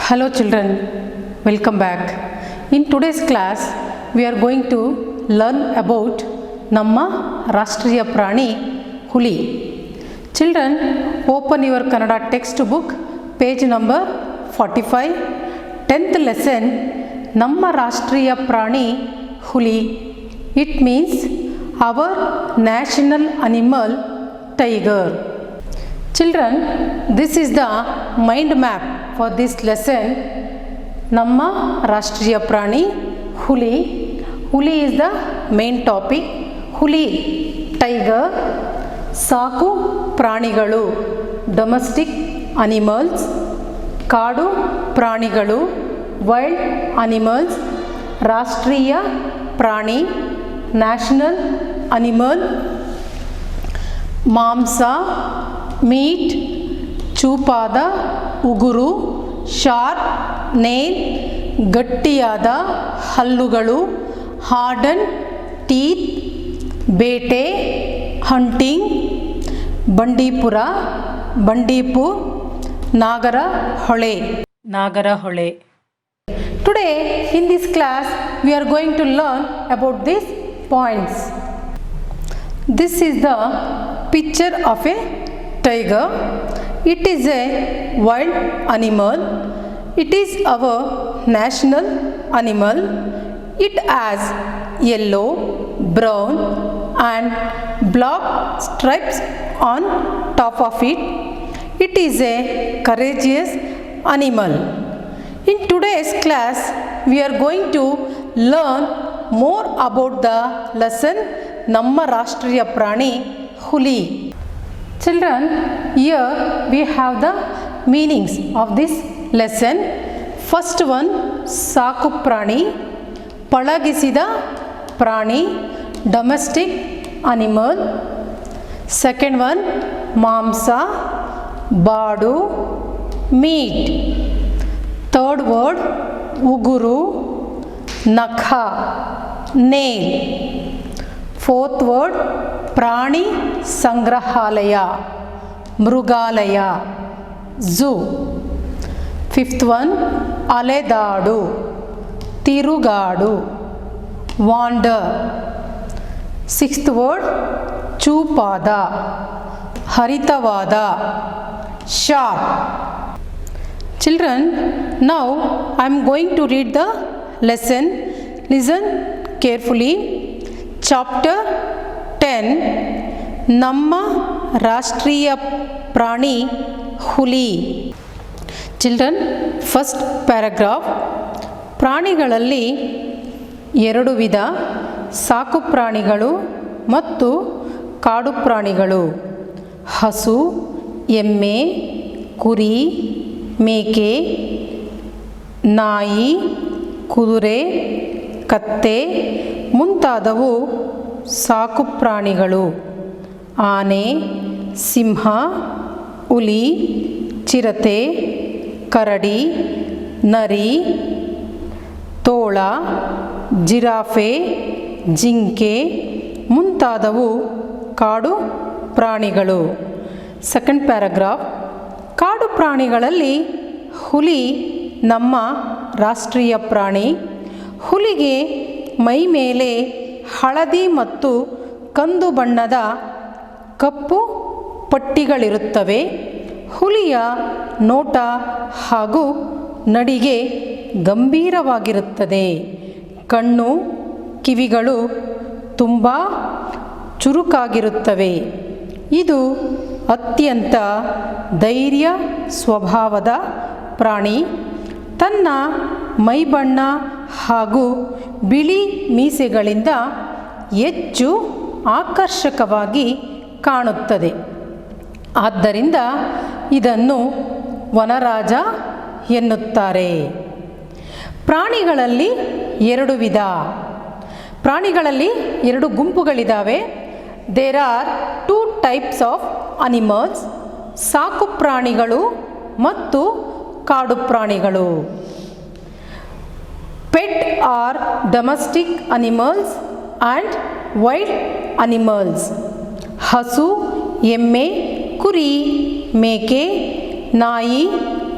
Hello children, welcome back. In today's class, we are going to learn about Namma Rashtriya Prani Huli. Children, open your Kannada textbook, page number 45, 10th lesson, Namma Rashtriya Prani Huli. It means our national animal, tiger. Children, this is the mind map for this lesson. Namma Rashtriya Prani Huli. Huli is the main topic. Huli, tiger. Saku pranigalu, domestic animals. Kadu pranigalu, wild animals. Rashtriya Prani, national animal. Mamsa, meat. ಚೂಪಾದ ಉಗುರು, sharp nail, ಗಟ್ಟಿಯಾದ ಹಲ್ಲುಗಳು, harden teeth, ಬೇಟೆ, hunting, Bandipur, Bandipur, Nagarhole. Today in this class we are going to learn about these points. This is the picture of a tiger. It is a wild animal. It is our national animal. It has yellow, brown and black stripes on top of it. It is a courageous animal. In today's class, we are going to learn more about the lesson Namma Rashtriya Prani Huli. Children, here we have the meanings of this lesson. First one, Saku Prani, Palagisida Prani, domestic animal. Second one, Mamsa, Badu, meat. Third word, Uguru, Nakha, nail. Fourth word, Prani Sangrahalaya, Mrugalaya, zoo. Fifth one, Aledadu, Tirugadu, wander. Sixth word, Chupada, Haritavada, sharp. Children, now I am going to read the lesson. Listen carefully. Chapter 10, Namma Rashtriya Prani Huli. Children, first paragraph. ಪ್ರಾಣಿಗಳಲ್ಲಿ ಎರಡು ವಿಧ, ಸಾಕು ಪ್ರಾಣಿಗಳು ಮತ್ತು ಕಾಡು ಪ್ರಾಣಿಗಳು. ಹಸು, ಎಮ್ಮೆ, ಕುರಿ, ಮೇಕೆ, ನಾಯಿ, ಕುದುರೆ, ಕತ್ತೆ ಮುಂತಾದವು ಸಾಕು ಪ್ರಾಣಿಗಳು. ಆನೆ, ಸಿಂಹ, ಹುಲಿ, ಚಿರತೆ, ಕರಡಿ, ನರಿ, ತೋಳ, ಜಿರಾಫೆ, ಜಿಂಕೆ ಮುಂತಾದವು ಕಾಡು ಪ್ರಾಣಿಗಳು. Second paragraph. ಕಾಡು ಪ್ರಾಣಿಗಳಲ್ಲಿ ಹುಲಿ ನಮ್ಮ ರಾಷ್ಟ್ರೀಯ ಪ್ರಾಣಿ. ಹುಲಿಗೆ ಮೈ ಮೇಲೆ ಹಳದಿ ಮತ್ತು ಕಂದು ಬಣ್ಣದ ಕಪ್ಪು ಪಟ್ಟಿಗಳಿರುತ್ತವೆ. ಹುಲಿಯ ನೋಟ ಹಾಗೂ ನಡಿಗೆ ಗಂಭೀರವಾಗಿರುತ್ತದೆ. ಕಣ್ಣು, ಕಿವಿಗಳು ತುಂಬ ಚುರುಕಾಗಿರುತ್ತವೆ. ಇದು ಅತ್ಯಂತ ಧೈರ್ಯ ಸ್ವಭಾವದ ಪ್ರಾಣಿ. ತನ್ನ ಮೈಬಣ್ಣ ಹಾಗೂ ಬಿಳಿ ಮೀಸೆಗಳಿಂದ ಹೆಚ್ಚು ಆಕರ್ಷಕವಾಗಿ ಕಾಣುತ್ತದೆ. ಆದ್ದರಿಂದ ಇದನ್ನು ವನರಾಜ ಎನ್ನುತ್ತಾರೆ. ಪ್ರಾಣಿಗಳಲ್ಲಿ ಎರಡು ವಿಧ. ಪ್ರಾಣಿಗಳಲ್ಲಿ ಎರಡು ಗುಂಪುಗಳಿದ್ದಾವೆ. There are 2 types of animals, ಸಾಕು ಪ್ರಾಣಿಗಳು ಮತ್ತು ಕಾಡು ಪ್ರಾಣಿಗಳು. Pet or domestic animals and wild animals. ಹಸು, ಎಮ್ಮೆ, ಕುರಿ, ಮೇಕೆ, ನಾಯಿ,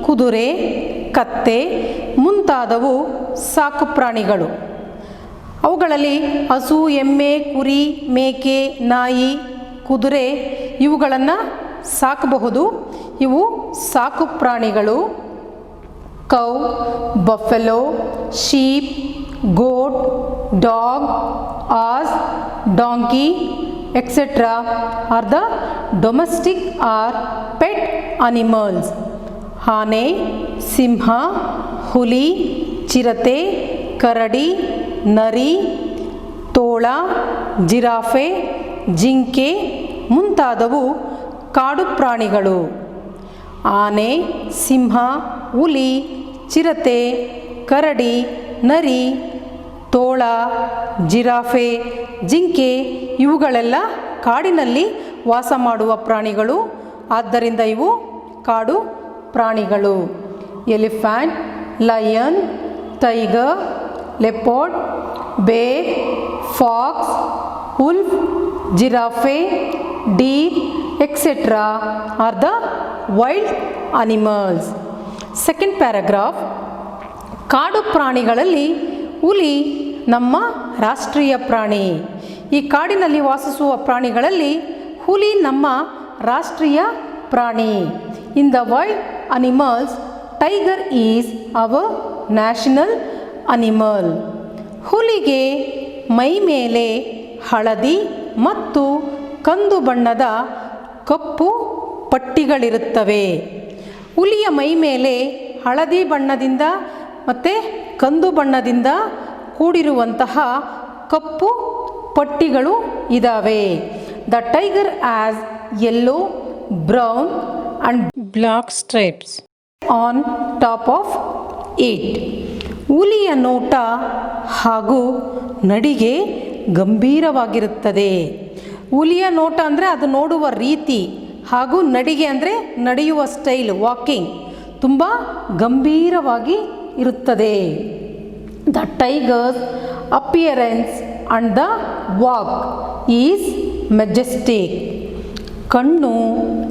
ಕುದುರೆ, ಕತ್ತೆ ಮುಂತಾದವು ಸಾಕು ಪ್ರಾಣಿಗಳು. ಅವುಗಳಲ್ಲಿ ಹಸು, ಎಮ್ಮೆ, ಕುರಿ, ಮೇಕೆ, ನಾಯಿ, ಕುದುರೆ ಇವುಗಳನ್ನು ಸಾಕಬಹುದು. ಇವು ಸಾಕು ಪ್ರಾಣಿಗಳು. Cow, buffalo, sheep, goat, dog, ass, donkey etc. are the domestic or pet animals. ಆನೆ, ಸಿಂಹ, ಹುಲಿ, ಚಿರತೆ, ಕರಡಿ, ನರಿ, ತೋಳ, ಜಿರಾಫೆ, ಜಿಂಕೆ ಮುಂತಾದವು ಕಾಡು ಪ್ರಾಣಿಗಳು. ಆನೆ, ಸಿಂಹ, ಹುಲಿ, ಚಿರತೆ, ಕರಡಿ, ನರಿ, ತೋಳ, ಜಿರಾಫೆ, ಜಿಂಕೆ ಇವುಗಳೆಲ್ಲ ಕಾಡಿನಲ್ಲಿ ವಾಸ ಮಾಡುವ ಪ್ರಾಣಿಗಳು. ಆದ್ದರಿಂದ ಇವು ಕಾಡು ಪ್ರಾಣಿಗಳು. ಎಲಿಫೆಂಟ್, ಲಯನ್, ಟೈಗರ್, ಲೆಪರ್ಡ್, ಬೇರ್, fox, wolf, giraffe, Deere etc. are the wild animals. Second paragraph. ಕಾಡು ಪ್ರಾಣಿಗಳಲ್ಲಿ ಹುಲಿ ನಮ್ಮ ರಾಷ್ಟ್ರೀಯ ಪ್ರಾಣಿ. ಈ ಕಾಡಿನಲ್ಲಿ ವಾಸಿಸುವ ಪ್ರಾಣಿಗಳಲ್ಲಿ ಹುಲಿ ನಮ್ಮ ರಾಷ್ಟ್ರೀಯ ಪ್ರಾಣಿ. In the wild animals tiger is our national animal. ಹುಲಿಗೆ ಮೈ ಮೇಲೆ ಹಳದಿ ಮತ್ತು ಕಂದು ಬಣ್ಣದ ಕಪ್ಪು ಪಟ್ಟಿಗಳಿರುತ್ತವೆ. ಹುಲಿಯ ಮೈ ಮೇಲೆ ಹಳದಿ ಬಣ್ಣದಿಂದ ಮತ್ತು ಕಂದು ಬಣ್ಣದಿಂದ ಕೂಡಿರುವಂತಹ ಕಪ್ಪು ಪಟ್ಟಿಗಳು ಇದ್ದಾವೆ. The tiger as yellow, brown and black stripes on top of it. ಹುಲಿಯ ನೋಟ ಹಾಗೂ ನಡಿಗೆ ಗಂಭೀರವಾಗಿರುತ್ತದೆ. ಹುಲಿಯ ನೋಟ ಅಂದರೆ ಅದು ನೋಡುವ ರೀತಿ, ಹಾಗೂ ನಡಿಗೆ ಅಂದರೆ ನಡೆಯುವ ಸ್ಟೈಲ್, ವಾಕಿಂಗ್ ತುಂಬ ಗಂಭೀರವಾಗಿ ಇರುತ್ತದೆ. The tigers appearance and the walk is Majestic. ಕಣ್ಣು,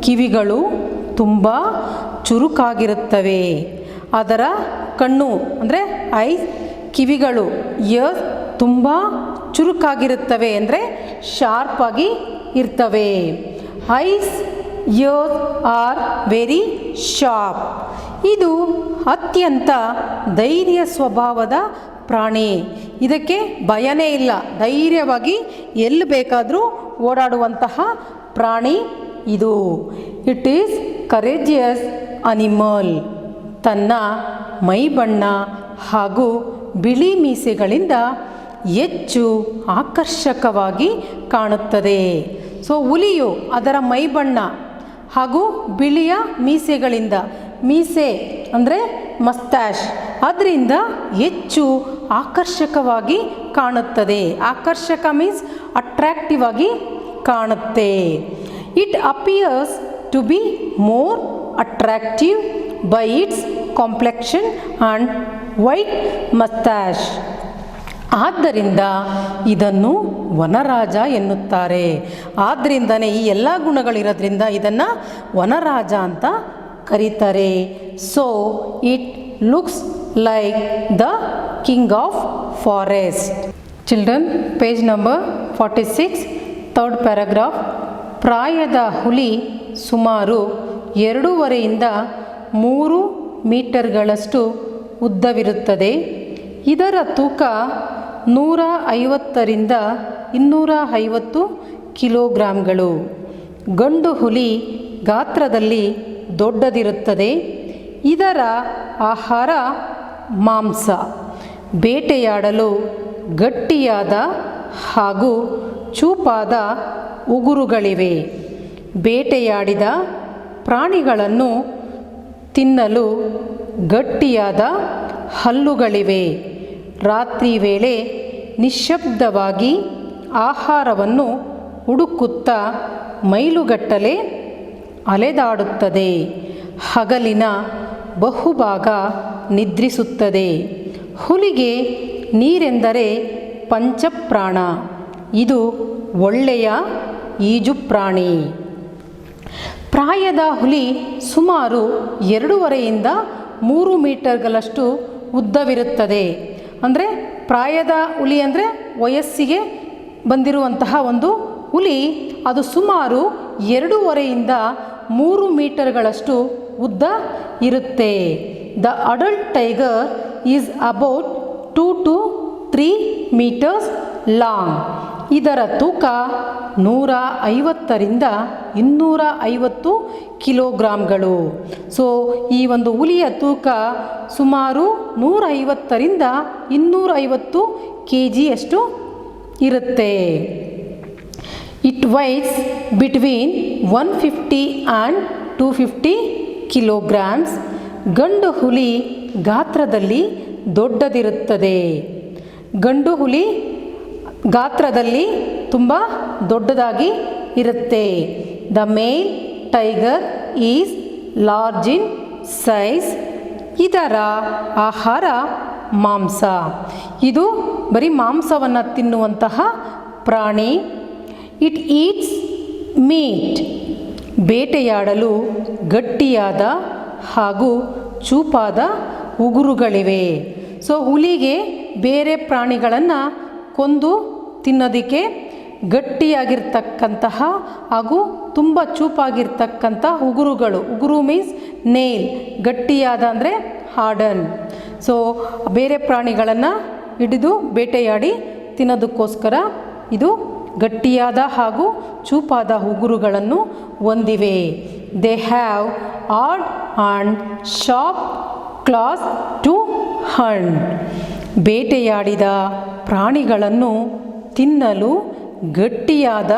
ಕಿವಿಗಳು ತುಂಬ ಚುರುಕಾಗಿರುತ್ತವೆ. ಅದರ ಕಣ್ಣು ಅಂದರೆ ಐಸ್, ಕಿವಿಗಳು ಇಯರ್ಸ್ ತುಂಬ ಚುರುಕಾಗಿರುತ್ತವೆ ಅಂದರೆ ಶಾರ್ಪಾಗಿ ಇರ್ತವೆ. Ice, years are very sharp. ಇದು ಅತ್ಯಂತ ಧೈರ್ಯ ಸ್ವಭಾವದ ಪ್ರಾಣಿ. ಇದಕ್ಕೆ ಭಯನೇ ಇಲ್ಲ, ಧೈರ್ಯವಾಗಿ ಎಲ್ಲಿ ಬೇಕಾದರೂ ಓಡಾಡುವಂತಹ ಪ್ರಾಣಿ ಇದು. It is courageous animal. ತನ್ನ ಮೈಬಣ್ಣ ಹಾಗೂ ಬಿಳಿ ಮೀಸೆಗಳಿಂದ ಹೆಚ್ಚು ಆಕರ್ಷಕವಾಗಿ ಕಾಣುತ್ತದೆ. ಸೊ ಹುಲಿಯು ಅದರ ಮೈಬಣ್ಣ ಹಾಗೂ ಬಿಳಿಯ ಮೀಸೆಗಳಿಂದ, ಮೀಸೆ ಅಂದರೆ ಮಸ್ತಾಶ್, ಅದರಿಂದ ಹೆಚ್ಚು ಆಕರ್ಷಕವಾಗಿ ಕಾಣುತ್ತದೆ. ಆಕರ್ಷಕ ಮೀನ್ಸ್ ಅಟ್ರಾಕ್ಟಿವ್ ಆಗಿ ಕಾಣುತ್ತೆ. It appears to be more attractive by its complexion and white moustache. ಆದ್ದರಿಂದ ಇದನ್ನು ವನರಾಜ ಎನ್ನುತ್ತಾರೆ. ಆದ್ದರಿಂದನೇ ಈ ಎಲ್ಲ ಗುಣಗಳಿರೋದ್ರಿಂದ ಇದನ್ನು ವನರಾಜ ಅಂತ ಕರೀತಾರೆ. So it looks like the king of forest. Children, page number 46, third paragraph. ಪ್ರಾಯದ ಹುಲಿ ಸುಮಾರು 2.5 to 3 ಮೀಟರ್ಗಳಷ್ಟು ಉದ್ದವಿರುತ್ತದೆ. ಇದರ ತೂಕ 150 to 250 ಕಿಲೋಗ್ರಾಂಗಳು. ಗಂಡು ಹುಲಿ ಗಾತ್ರದಲ್ಲಿ ದೊಡ್ಡದಿರುತ್ತದೆ. ಇದರ ಆಹಾರ ಮಾಂಸ. ಬೇಟೆಯಾಡಲು ಗಟ್ಟಿಯಾದ ಹಾಗೂ ಚೂಪಾದ ಉಗುರುಗಳಿವೆ. ಬೇಟೆಯಾಡಿದ ಪ್ರಾಣಿಗಳನ್ನು ತಿನ್ನಲು ಗಟ್ಟಿಯಾದ ಹಲ್ಲುಗಳಿವೆ. ರಾತ್ರಿ ವೇಳೆ ನಿಶ್ಶಬ್ದವಾಗಿ ಆಹಾರವನ್ನು ಹುಡುಕುತ್ತಾ ಮೈಲುಗಟ್ಟಲೆ ಅಲೆದಾಡುತ್ತದೆ. ಹಗಲಿನ ಬಹುಭಾಗ ನಿದ್ರಿಸುತ್ತದೆ. ಹುಲಿಗೆ ನೀರೆಂದರೆ ಪಂಚಪ್ರಾಣ. ಇದು ಒಳ್ಳೆಯ ಈಜುಪ್ರಾಣಿ. ಪ್ರಾಯದ ಹುಲಿ ಸುಮಾರು 2.5 to 3 ಮೀಟರ್ಗಳಷ್ಟು ಉದ್ದವಿರುತ್ತದೆ. ಅಂದರೆ ಪ್ರಾಯದ ಹುಲಿ ಅಂದರೆ ವಯಸ್ಸಿಗೆ ಬಂದಿರುವಂತಹ ಒಂದು ಹುಲಿ, ಅದು ಸುಮಾರು 2.5 ರಿಂದ 3 ಮೀಟರ್ಗಳಷ್ಟು ಉದ್ದ ಇರುತ್ತೆ. The adult tiger is about 2 to 3 meters long. ಇದರ ತೂಕ 150 ರಿಂದ 250 ಕಿಲೋಗ್ರಾಂಗಳು. ಸೊ ಈ ಒಂದು ಹುಲಿಯ ತೂಕ ಸುಮಾರು 150 ರಿಂದ 250 kgಯಷ್ಟು ಇರುತ್ತೆ. It wise between 150 and 250 kilograms. ಗಂಡು ಹುಲಿ ಗಾತ್ರದಲ್ಲಿ ದೊಡ್ಡದಿರುತ್ತದೆ. ಗಂಡು ಹುಲಿ ಗಾತ್ರದಲ್ಲಿ ತುಂಬ ದೊಡ್ಡದಾಗಿ ಇರುತ್ತೆ. The male tiger is large in size. ಇದರ ಆಹಾರ ಮಾಂಸ. ಇದು ಬರೀ ಮಾಂಸವನ್ನು ತಿನ್ನುವಂತಹ ಪ್ರಾಣಿ. It eats meet. ಬೇಟೆಯಾಡಲು ಗಟ್ಟಿಯಾದ ಹಾಗೂ ಚೂಪಾದ ಉಗುರುಗಳಿವೆ. ಸೊ ಹುಲಿಗೆ ಬೇರೆ ಪ್ರಾಣಿಗಳನ್ನು ಕೊಂದು ತಿನ್ನೋದಕ್ಕೆ ಗಟ್ಟಿಯಾಗಿರ್ತಕ್ಕಂತಹ ಹಾಗೂ ತುಂಬ ಚೂಪಾಗಿರ್ತಕ್ಕಂಥ ಉಗುರುಗಳು. ಉಗುರು ಮೀನ್ಸ್ ನೇಲ್. ಗಟ್ಟಿಯಾದ ಅಂದರೆ ಹಾರ್ಡನ್. ಸೊ ಬೇರೆ ಪ್ರಾಣಿಗಳನ್ನು ಹಿಡಿದು ಬೇಟೆಯಾಡಿ ತಿನ್ನೋದಕ್ಕೋಸ್ಕರ ಇದು ಗಟ್ಟಿಯಾದ ಹಾಗೂ ಚೂಪಾದ ಉಗುರುಗಳನ್ನು ಹೊಂದಿವೆ. They have hard and sharp claws to hunt. ಬೇಟೆಯಾಡಿದ ಪ್ರಾಣಿಗಳನ್ನು ತಿನ್ನಲು ಗಟ್ಟಿಯಾದ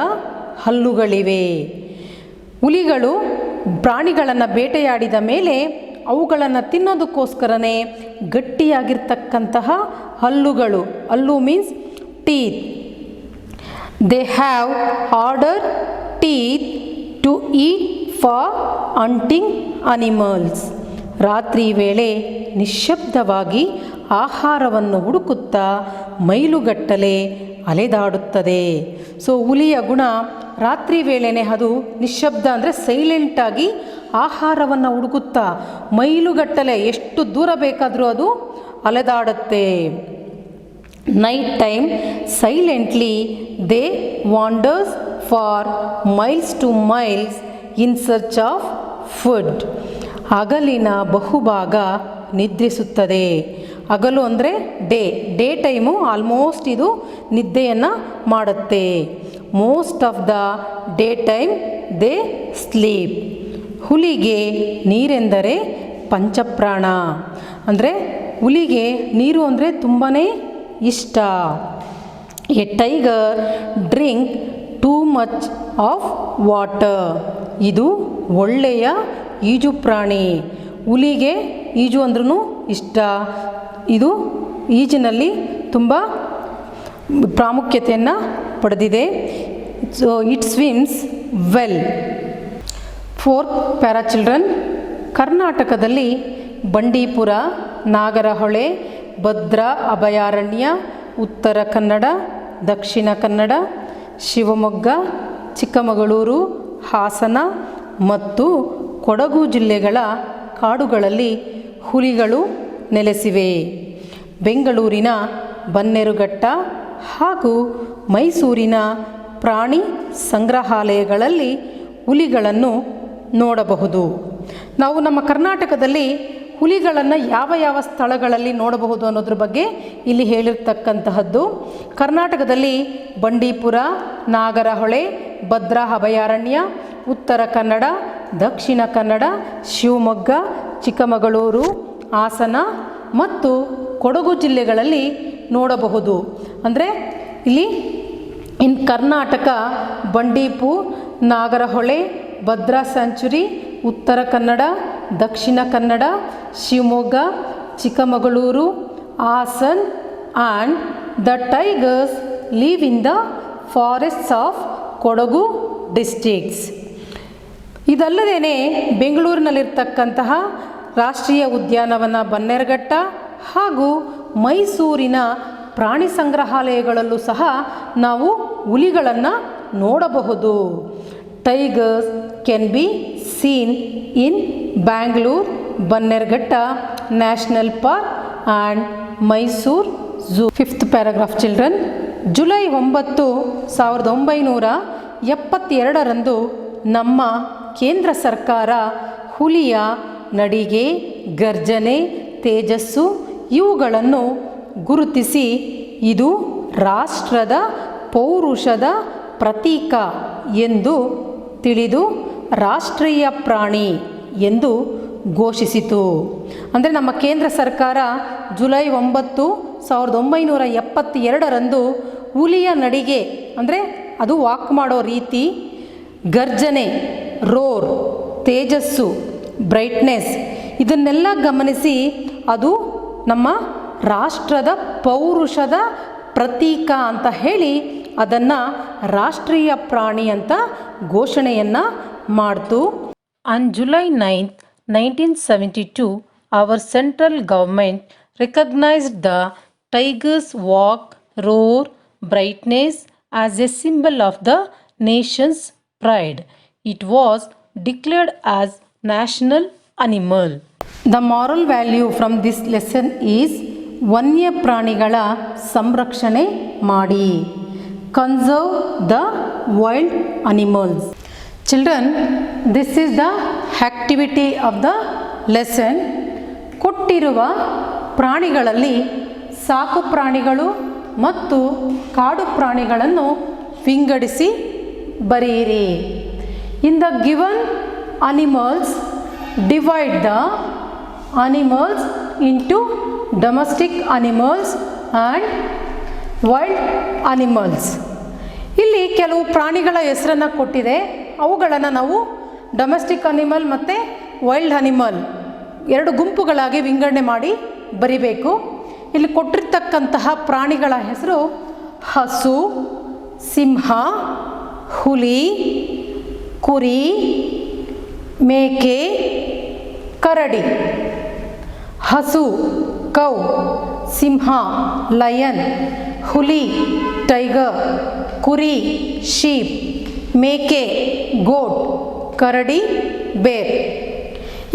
ಹಲ್ಲುಗಳಿವೆ. ಹುಲಿಗಳು ಪ್ರಾಣಿಗಳನ್ನು ಬೇಟೆಯಾಡಿದ ಮೇಲೆ ಅವುಗಳನ್ನು ತಿನ್ನೋದಕ್ಕೋಸ್ಕರನೇ ಗಟ್ಟಿಯಾಗಿರ್ತಕ್ಕಂತಹ ಹಲ್ಲುಗಳು. ಹಲ್ಲು means teeth. They have harder teeth to eat for hunting animals. ರಾತ್ರಿ ವೇಳೆ ನಿಶ್ಶಬ್ದವಾಗಿ ಆಹಾರವನ್ನು ಹುಡುಕುತ್ತಾ ಮೈಲುಗಟ್ಟಲೆ ಅಲೆದಾಡುತ್ತದೆ. ಸೊ ಹುಲಿಯ ಗುಣ ರಾತ್ರಿ ವೇಳೆನೇ ಅದು ನಿಶ್ಶಬ್ದ ಅಂದರೆ ಸೈಲೆಂಟಾಗಿ ಆಹಾರವನ್ನು ಹುಡುಕುತ್ತಾ ಮೈಲುಗಟ್ಟಲೆ ಎಷ್ಟು ದೂರ ಬೇಕಾದರೂ ಅದು ಅಲೆದಾಡುತ್ತೆ. Night time silently they wanders far miles to miles in search of food. ಹಗಲಿನ ಬಹುಭಾಗ ನಿದ್ರಿಸುತ್ತದೆ. ಹಗಲು ಅಂದರೆ ಡೇ ಟೈಮು ಆಲ್ಮೋಸ್ಟ್ ಇದು ನಿದ್ದೆಯನ್ನು ಮಾಡುತ್ತೆ. Most of the day time they sleep. ಹುಲಿಗೆ ನೀರೆಂದರೆ ಪಂಚಪ್ರಾಣ. ಅಂದರೆ ಹುಲಿಗೆ ನೀರು ಅಂದರೆ ತುಂಬಾ ಇಷ್ಟ. A tiger drink too much of water. ಇದು ಒಳ್ಳೆಯ ಈಜು ಪ್ರಾಣಿ. ಹುಲಿಗೆ ಈಜು ಅಂದ್ರೂ ಇಷ್ಟ. ಇದು ಈಜಿನಲ್ಲಿ ತುಂಬ ಪ್ರಾಮುಖ್ಯತೆಯನ್ನು ಪಡೆದಿದೆ. So it swims well. Fourth para children. ಕರ್ನಾಟಕದಲ್ಲಿ ಬಂಡೀಪುರ, ನಾಗರಹೊಳೆ, ಭದ್ರಾ ಅಭಯಾರಣ್ಯ, ಉತ್ತರ ಕನ್ನಡ, ದಕ್ಷಿಣ ಕನ್ನಡ, ಶಿವಮೊಗ್ಗ, ಚಿಕ್ಕಮಗಳೂರು, ಹಾಸನ ಮತ್ತು ಕೊಡಗು ಜಿಲ್ಲೆಗಳ ಕಾಡುಗಳಲ್ಲಿ ಹುಲಿಗಳು ನೆಲೆಸಿವೆ. ಬೆಂಗಳೂರಿನ ಬನ್ನೇರುಘಟ್ಟ ಹಾಗೂ ಮೈಸೂರಿನ ಪ್ರಾಣಿ ಸಂಗ್ರಹಾಲಯಗಳಲ್ಲಿ ಹುಲಿಗಳನ್ನು ನೋಡಬಹುದು. ನಾವು ನಮ್ಮ ಕರ್ನಾಟಕದಲ್ಲಿ ಹುಲಿಗಳನ್ನು ಯಾವ ಯಾವ ಸ್ಥಳಗಳಲ್ಲಿ ನೋಡಬಹುದು ಅನ್ನೋದ್ರ ಬಗ್ಗೆ ಇಲ್ಲಿ ಹೇಳಿರ್ತಕ್ಕಂತಹದ್ದು. ಕರ್ನಾಟಕದಲ್ಲಿ ಬಂಡೀಪುರ, ನಾಗರಹೊಳೆ, ಭದ್ರಾ ಅಭಯಾರಣ್ಯ, ಉತ್ತರ ಕನ್ನಡ, ದಕ್ಷಿಣ ಕನ್ನಡ, ಶಿವಮೊಗ್ಗ, ಚಿಕ್ಕಮಗಳೂರು, ಹಾಸನ ಮತ್ತು ಕೊಡಗು ಜಿಲ್ಲೆಗಳಲ್ಲಿ ನೋಡಬಹುದು. ಅಂದರೆ ಇಲ್ಲಿ in Karnataka Bandipur, Nagarhole, Bhadra sanctuary, Uttara Kannada, Dakshina Kannada, Shivamogga, Chikkamagaluru, Hassan and the tigers live in the forests of Kodagu districts. ಇದಲ್ಲದೇ ಬೆಂಗಳೂರಿನಲ್ಲಿರ್ತಕ್ಕಂತಹ ರಾಷ್ಟ್ರೀಯ ಉದ್ಯಾನವನ ಬನ್ನೇರುಘಟ್ಟ ಹಾಗೂ ಮೈಸೂರಿನ ಪ್ರಾಣಿ ಸಂಗ್ರಹಾಲಯಗಳಲ್ಲೂ ಸಹ ನಾವು ಹುಲಿಗಳನ್ನು ನೋಡಬಹುದು. Tigers can be seen in Bangalore, Bannerghatta national park and Mysuru zoo. 5th paragraph children. July 9, 1972 ನಮ್ಮ ಕೇಂದ್ರ ಸರ್ಕಾರ ಹುಲಿಯ ನಡಿಗೆ, ಗರ್ಜನೆ, ತೇಜಸ್ಸು ಇವುಗಳನ್ನು ಗುರುತಿಸಿ ಇದು ರಾಷ್ಟ್ರದ ಪೌರುಷದ ಪ್ರತೀಕ ಎಂದು ತಿಳಿದು ರಾಷ್ಟ್ರೀಯ ಪ್ರಾಣಿ ಎಂದು ಘೋಷಿಸಿತು. ಅಂದರೆ ನಮ್ಮ ಕೇಂದ್ರ ಸರ್ಕಾರ ಜುಲೈ 9, 1972 ಹುಲಿಯ ನಡಿಗೆ ಅಂದರೆ ಅದು ವಾಕ್ ಮಾಡೋ ರೀತಿ, ಗರ್ಜನೆ ರೋರ್, ತೇಜಸ್ಸು ಬ್ರೈಟ್ನೆಸ್ ಇದನ್ನೆಲ್ಲ ಗಮನಿಸಿ ಅದು ನಮ್ಮ ರಾಷ್ಟ್ರದ ಪೌರುಷದ ಪ್ರತೀಕ ಅಂತ ಹೇಳಿ ಅದನ್ನು ರಾಷ್ಟ್ರೀಯ ಪ್ರಾಣಿ ಅಂತ ಘೋಷಣೆಯನ್ನು ಮಾಡ್ತು. On July 9, 1972 our central government recognized the tiger's walk, roar, brightness as a symbol of the nation's pride. It was declared as national animal. The moral value from this lesson is ವನ್ಯ ಪ್ರಾಣಿಗಳ ಸಂರಕ್ಷಣೆ ಮಾಡಿ. Conserve the wild animals. Children, this is the activity of the lesson. ಕೊಟ್ಟಿರುವ ಪ್ರಾಣಿಗಳಲ್ಲಿ ಸಾಕು ಪ್ರಾಣಿಗಳು ಮತ್ತು ಕಾಡು ಪ್ರಾಣಿಗಳನ್ನು ವಿಂಗಡಿಸಿ ಬರೆಯಿರಿ. In the given animals, divide the animals into domestic animals and wild animals. ಇಲ್ಲಿ ಕೆಲವು ಪ್ರಾಣಿಗಳ ಹೆಸರನ್ನು ಕೊಟ್ಟಿದೆ. ಅವುಗಳನ್ನು ನಾವು ಡೊಮೆಸ್ಟಿಕ್ ಅನಿಮಲ್ ಮತ್ತು ವೈಲ್ಡ್ ಅನಿಮಲ್ 2 ಗುಂಪುಗಳಾಗಿ ವಿಂಗಡಣೆ ಮಾಡಿ ಬರಿಬೇಕು. ಇಲ್ಲಿ ಕೊಟ್ಟಿರ್ತಕ್ಕಂತಹ ಪ್ರಾಣಿಗಳ ಹೆಸರು ಹಸು, ಸಿಂಹ, ಹುಲಿ, ಕುರಿ, ಮೇಕೆ, ಕರಡಿ. ಹಸು ಕೌ, ಸಿಂಹ ಲಯನ್, ಹುಲಿ ಟೈಗರ್, ಕುರಿ ಶೀಪ್, ಮೇಕೆ ಗೋಟ್, ಕರಡಿ ಬೇರ್.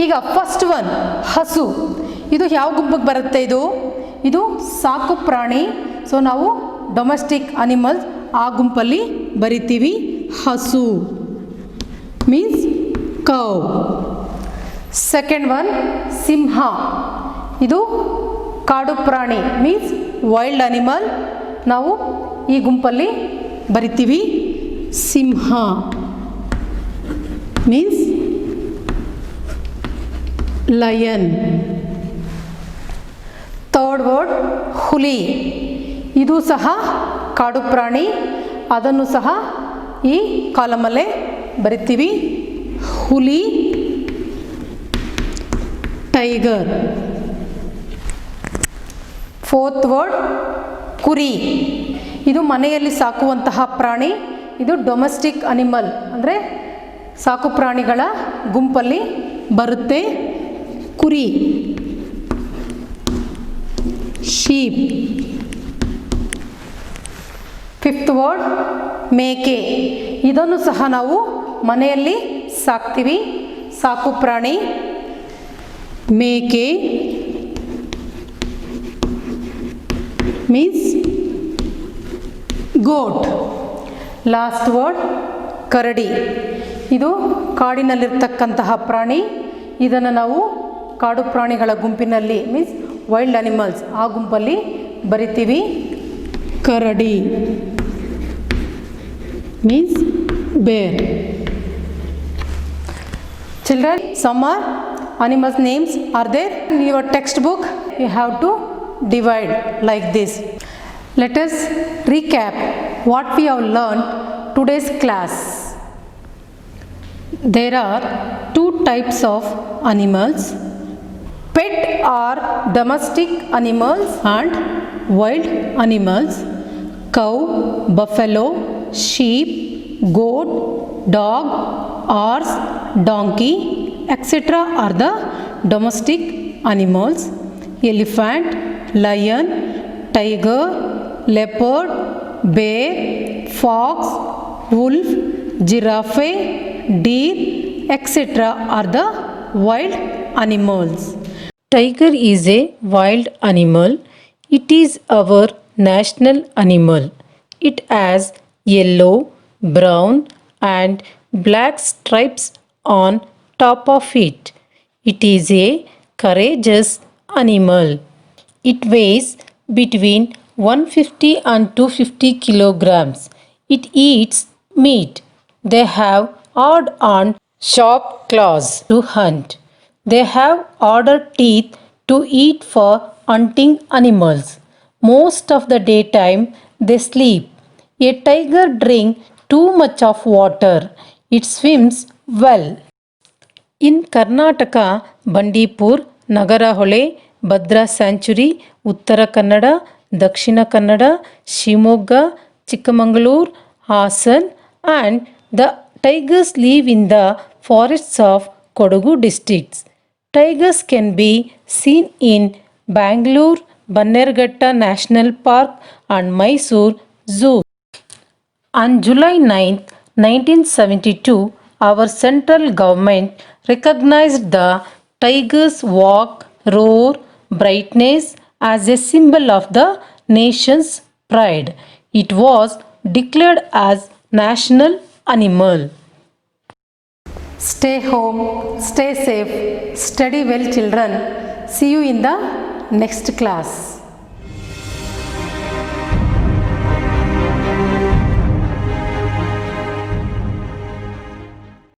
ಈಗ ಫಸ್ಟ್ ಒನ್ ಹಸು. ಇದು ಯಾವ ಗುಂಪಿಗೆ ಬರುತ್ತೆ? ಇದು ಸಾಕು ಪ್ರಾಣಿ. ಸೊ ನಾವು ಡೊಮೆಸ್ಟಿಕ್ ಅನಿಮಲ್ಸ್ ಆ ಗುಂಪಲ್ಲಿ ಬರಿತೀವಿ. ಹಸು ಮೀನ್ಸ್ ಕೌ. ಸೆಕೆಂಡ್ ಒನ್ ಸಿಂಹ. ಇದು ಕಾಡು ಪ್ರಾಣಿ ಮೀನ್ಸ್ ವೈಲ್ಡ್ ಅನಿಮಲ್. ನಾವು ಈ ಗುಂಪಲ್ಲಿ ಬರಿತೀವಿ ಸಿಂಹ ಮೀನ್ಸ್ ಲಯನ್. ಥರ್ಡ್ ವರ್ಡ್ ಹುಲಿ. ಇದು ಸಹ ಕಾಡು ಪ್ರಾಣಿ. ಅದನ್ನು ಸಹ ಈ ಕಾಲಮಲ್ಲೇ ಬರಿತೀವಿ ಹುಲಿ, ಟೈಗರ್. ಫೋರ್ತ್ ವರ್ಡ್ ಕುರಿ. ಇದು ಮನೆಯಲ್ಲಿ ಸಾಕುವಂತಹ ಪ್ರಾಣಿ. ಇದು ಡೊಮೆಸ್ಟಿಕ್ ಅನಿಮಲ್ ಅಂದರೆ ಸಾಕು ಪ್ರಾಣಿಗಳ ಗುಂಪಲ್ಲಿ ಬರುತ್ತೆ. ಕುರಿ, ಶೀಪ್. ಫಿಫ್ತ್ ವರ್ಡ್ ಮೇಕೆ. ಇದನ್ನು ಸಹ ನಾವು ಮನೆಯಲ್ಲಿ ಸಾಕ್ತೀವಿ, ಸಾಕು ಪ್ರಾಣಿ. ಮೇಕೆ ಮೀನ್ಸ್ ಗೋಟ್. ಲಾಸ್ಟ್ ವರ್ಡ್ ಕರಡಿ. ಇದು ಕಾಡಿನಲ್ಲಿರ್ತಕ್ಕಂತಹ ಪ್ರಾಣಿ. ಇದನ್ನು ನಾವು ಕಾಡು ಪ್ರಾಣಿಗಳ ಗುಂಪಿನಲ್ಲಿ ಮೀನ್ಸ್ ವೈಲ್ಡ್ ಅನಿಮಲ್ಸ್ ಆ ಗುಂಪಲ್ಲಿ ಬರಿತೀವಿ ಕರಡಿ ಮೀನ್ಸ್ ಬೇರ್. Children, some are animals names are there in your textbook. You have to divide like this. Let us recap what we have learned today's class. There are 2 types of animals. Pet or domestic animals and wild animals. Cow, buffalo, sheep, goat, dog, horse, donkey, etc. are the domestic animals. Elephant, lion, tiger, leopard, bear, fox, wolf, giraffe, deer, etc. are the wild animals. Tiger is a wild animal. It is our national animal. It has yellow, brown, and black stripes on top of it. It is a courageous animal. It weighs between 150 and 250 kilograms. It eats meat. They have hard and sharp claws to hunt. They have harder teeth to eat for hunting animals. Most of the daytime they sleep. A tiger drinks too much of water. It swims well. In Karnataka, Bandipur, Nagarahole, Bhadra Sanctuary, Uttara Kannada, Dakshina Kannada, Shimoga, Chikmagalur, Hassan, and the tigers live in the forests of Kodagu districts. Tigers can be seen in Bangalore, Bannerghatta National Park, and Mysore Zoo. On July 9, 1972, our central government recognized the tiger's walk, roar, brightness as a symbol of the nation's pride. It was declared as national animal. Stay home, stay safe, study well, children. See you in the next class.